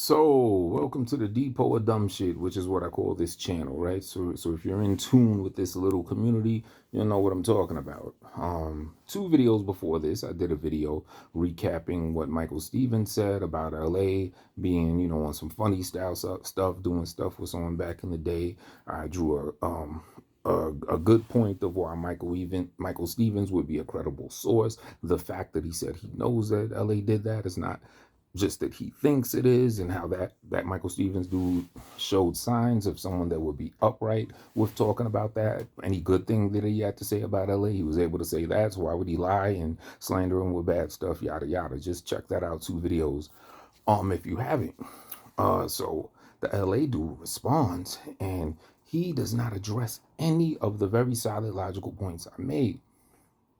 So, welcome to the Depot of Dumb Shit, which is what I call this channel, right? So if you're in tune with this little community, you'll know what I'm talking about. Two videos before this, I did a video recapping what Michael Stevens said about LA being, on some funny style stuff, doing stuff with someone back in the day. I drew a good point of why Michael Stevens would be a credible source. The fact that he said he knows that LA did that is not just that he thinks it is, and how that Michael Stevens dude showed signs of someone that would be upright with talking about that. Any good thing that he had to say about LA, he was able to say that. So why would he lie and slander him with bad stuff, yada yada. Just check that out, two videos if you haven't. So the LA dude responds, and he does not address any of the very solid logical points I made.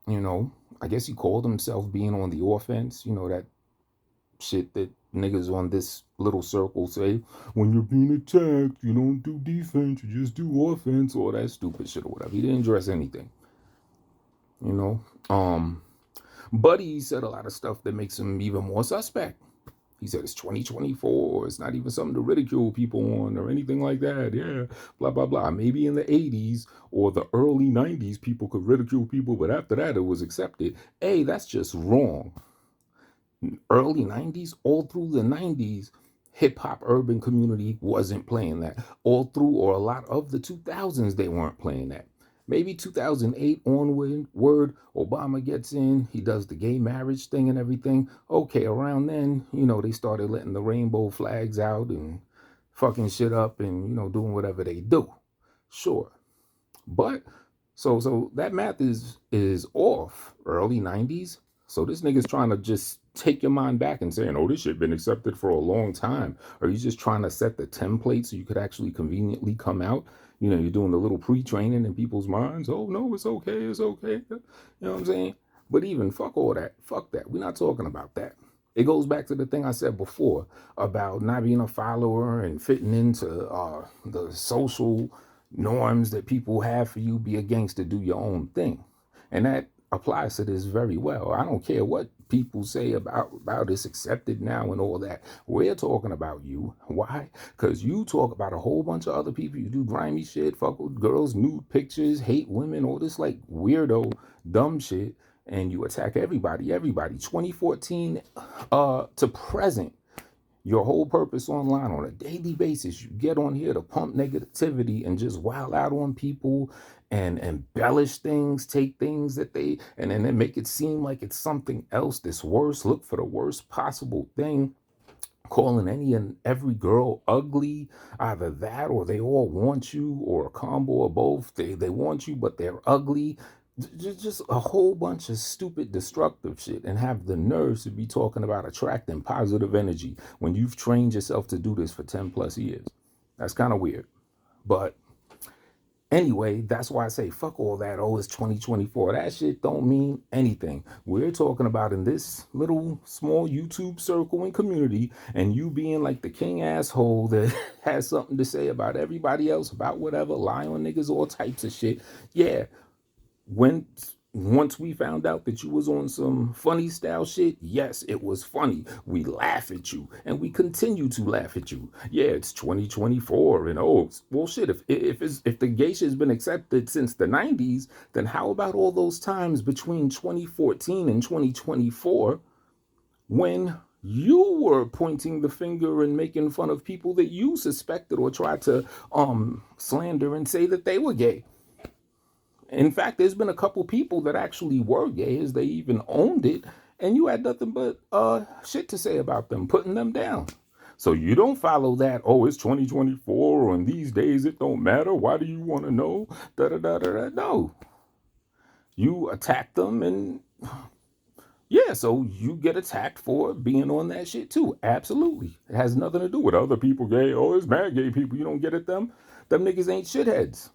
I guess he called himself being on the offense, that shit that niggas on this little circle say, when you're being attacked, you don't do defense, you just do offense, all that stupid shit or whatever. He didn't address anything, you know. But he said a lot of stuff that makes him even more suspect. He said it's 2024, it's not even something to ridicule people on or anything like that. Yeah, blah, blah, blah. Maybe in the 80s or the early 90s, people could ridicule people, but after that, it was accepted. Hey, that's just wrong. Early 90s, all through the 90s, hip hop urban community wasn't playing that. All through, or a lot of the 2000s, they weren't playing that. Maybe 2008 onward, Obama gets in, he does the gay marriage thing and everything. Okay, around then, they started letting the rainbow flags out and fucking shit up and, doing whatever they do. Sure. But so that math is off. Early 90s. So this nigga's trying to just take your mind back and saying, oh, this shit been accepted for a long time. Or you just trying to set the template so you could actually conveniently come out. You're doing the little pre-training in people's minds. Oh, no, it's okay, it's okay. You know what I'm saying? But even fuck all that. Fuck that. We're not talking about that. It goes back to the thing I said before about not being a follower and fitting into the social norms that people have for you. Be a gangster, do your own thing. And that applies to this very well. I don't care what people say about it's accepted now and all that. We're talking about you. Why? Because you talk about a whole bunch of other people. You do grimy shit, fuck with girls, nude pictures, hate women, all this like weirdo, dumb shit. And you attack everybody. 2014 to present. Your whole purpose online on a daily basis, you get on here to pump negativity and just wild out on people and embellish things, take things that and then make it seem like it's something else that's worse. Look for the worst possible thing, calling any and every girl ugly. Either that or they all want you, or a combo of both. They want you, but they're ugly. Just a whole bunch of stupid, destructive shit, and have the nerves to be talking about attracting positive energy when you've trained yourself to do this for 10 plus years. That's kind of weird. But anyway, that's why I say fuck all that. Oh, it's 2024. That shit don't mean anything. We're talking about in this little small YouTube circle and community, and you being like the king asshole that has something to say about everybody else, about whatever, lie on niggas, all types of shit. Yeah. Once we found out that you was on some funny style shit, yes, it was funny. We laugh at you, and we continue to laugh at you. Yeah, it's 2024, and oh, well, shit. If the geisha has been accepted since the 90s, then how about all those times between 2014 and 2024 when you were pointing the finger and making fun of people that you suspected or tried to slander and say that they were gay? In fact, there's been a couple people that actually were gay, as they even owned it, and you had nothing but shit to say about them, putting them down. So you don't follow that, oh, it's 2024, and these days it don't matter. Why do you want to know? Da da da da da. No. You attack them, and yeah, so you get attacked for being on that shit too. Absolutely. It has nothing to do with other people gay. Oh, it's mad gay people. You don't get at them. Them niggas ain't shitheads.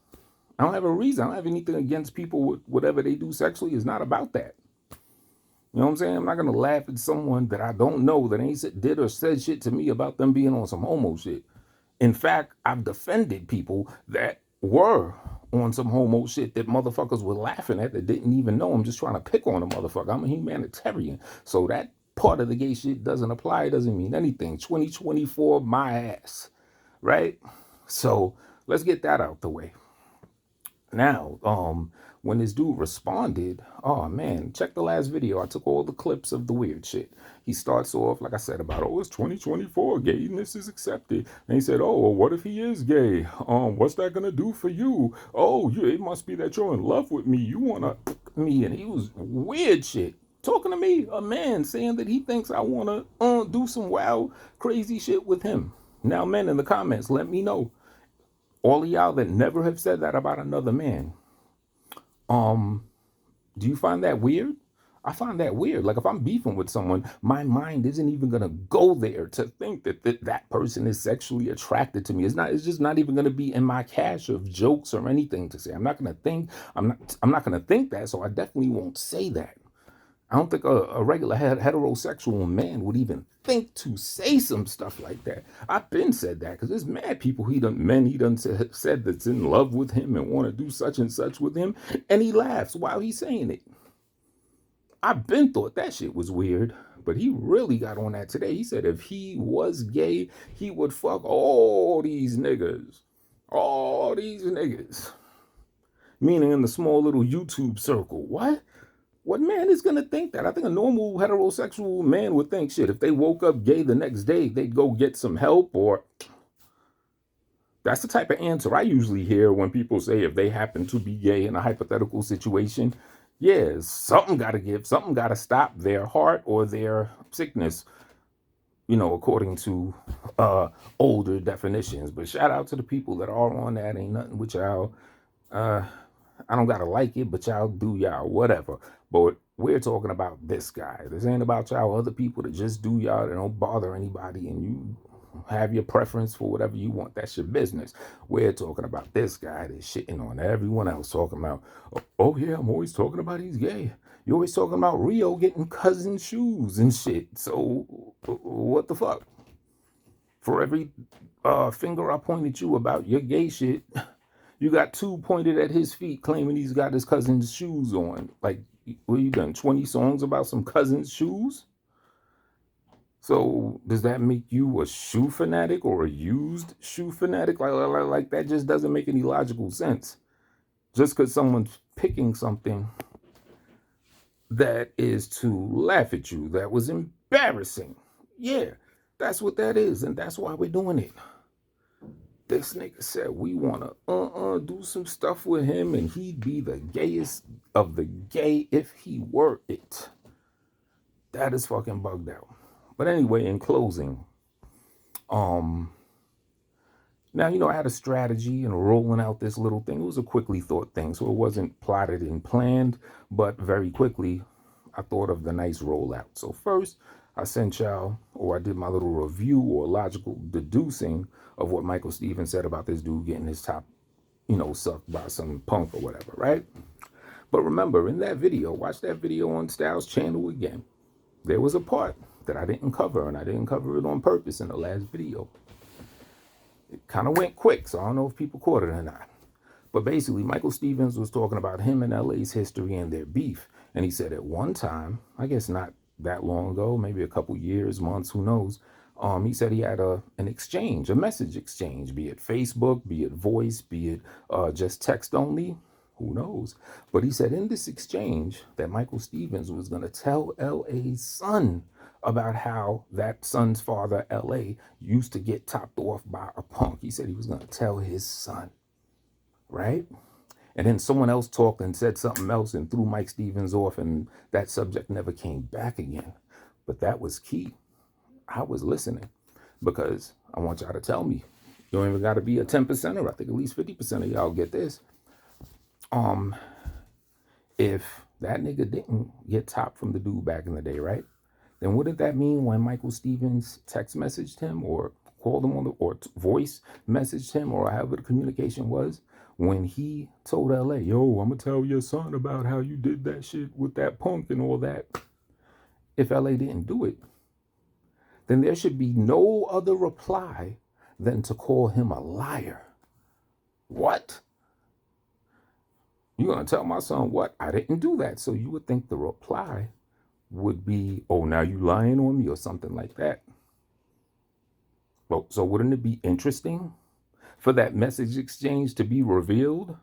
I don't have a reason. I don't have anything against people with whatever they do sexually. It's not about that. You know what I'm saying? I'm not going to laugh at someone that I don't know that ain't did or said shit to me about them being on some homo shit. In fact, I've defended people that were on some homo shit that motherfuckers were laughing at that didn't even know. I'm just trying to pick on a motherfucker. I'm a humanitarian. So that part of the gay shit doesn't apply, it doesn't mean anything. 2024, my ass, right? So let's get that out the way. Now, when this dude responded, oh man, check the last video. I took all the clips of the weird shit. He starts off, like I said, about, oh, it's 2024, gayness is accepted. And he said, oh, well, what if he is gay? What's that gonna do for you? Oh, it must be that you're in love with me. You wanna me. And he was weird shit. Talking to me, a man saying that he thinks I wanna do some wild, crazy shit with him. Now, men in the comments, let me know. All of y'all that never have said that about another man, do you find that weird? I find that weird. Like if I'm beefing with someone, my mind isn't even gonna go there to think that person is sexually attracted to me. It's just not even gonna be in my cache of jokes or anything to say. I'm not gonna think that, so I definitely won't say that. I don't think a regular heterosexual man would even think to say some stuff like that. I've been said that because there's mad people he done said that's in love with him and want to do such and such with him, and he laughs while he's saying it. I've been thought that shit was weird, but he really got on that today. He said if he was gay, he would fuck all these niggas. All these niggas. Meaning in the small little YouTube circle. What? What man is going to think that? I think a normal heterosexual man would think, shit, if they woke up gay the next day, they'd go get some help, or that's the type of answer I usually hear when people say if they happen to be gay in a hypothetical situation. Yeah, something got to give, something got to stop their heart or their sickness, according to older definitions. But shout out to the people that are on that. Ain't nothing with y'all. I don't gotta like it, but y'all do y'all, whatever. But we're talking about this guy. This ain't about y'all other people that just do y'all, that don't bother anybody, and you have your preference for whatever you want. That's your business. We're talking about this guy that's shitting on everyone else, talking about, oh yeah, I'm always talking about he's gay. You're always talking about Rio getting cousin shoes and shit. So what the fuck? For every finger I point at you about your gay shit, you got two pointed at his feet claiming he's got his cousin's shoes on. Like, what you done, 20 songs about some cousin's shoes? So does that make you a shoe fanatic or a used shoe fanatic? Like that just doesn't make any logical sense. Just because someone's picking something that is to laugh at you, that was embarrassing. Yeah, that's what that is, and that's why we're doing it. This nigga said we wanna do some stuff with him and he'd be the gayest of the gay if he were it. That is fucking bugged out. But anyway, in closing, now, I had a strategy in rolling out this little thing. It was a quickly thought thing, so it wasn't plotted and planned, but very quickly I thought of the nice rollout. So first, I sent y'all, or I did my little review or logical deducing of what Michael Stevens said about this dude getting his top, sucked by some punk or whatever, right? But remember, in that video, watch that video on Styles' channel again. There was a part that I didn't cover, and I didn't cover it on purpose in the last video. It kind of went quick, so I don't know if people caught it or not. But basically, Michael Stevens was talking about him and LA's history and their beef. And he said at one time, I guess not that long ago, maybe a couple years, months, who knows, he said he had an exchange, a message exchange, be it Facebook, be it voice, be it just text only, who knows. But he said in this exchange that Michael Stevens was going to tell LA's son about how that son's father, LA, used to get topped off by a punk. He said he was going to tell his son, right? And then someone else talked and said something else and threw Mike Stevens off, and that subject never came back again. But that was key. I was listening because I want y'all to tell me. You don't even got to be a 10%er. I think at least 50% of y'all get this. If that nigga didn't get top from the dude back in the day, right? Then wouldn't that mean when Michael Stevens text messaged him or called him or voice messaged him or however the communication was, when he told LA, yo, I'm going to tell your son about how you did that shit with that punk and all that. If LA didn't do it, then there should be no other reply than to call him a liar. What? You're going to tell my son what? I didn't do that. So you would think the reply would be, oh, now you lying on me or something like that. Well, so wouldn't it be interesting for that message exchange to be revealed?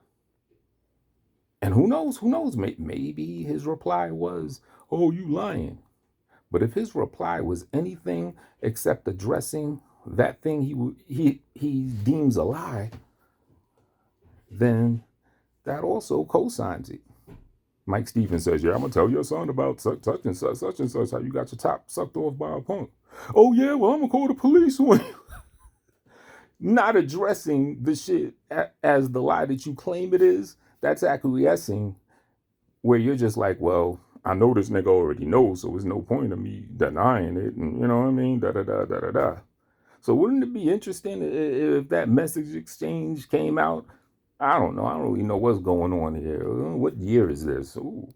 And who knows, maybe his reply was, oh, you lying. But if his reply was anything except addressing that thing he deems a lie, then that also co-signs it. Mike Stevens says, yeah, I'm going to tell your son about such and such, how you got your top sucked off by a punk. Oh, yeah, well, I'm going to call the police on you. Not addressing the shit as the lie that you claim it is. That's acquiescing, where you're just like, well, I know this nigga already knows, so there's no point of me denying it. And you know what I mean? Da da da da da da. So wouldn't it be interesting if that message exchange came out? I don't know. I don't really know what's going on here. What year is this? Ooh.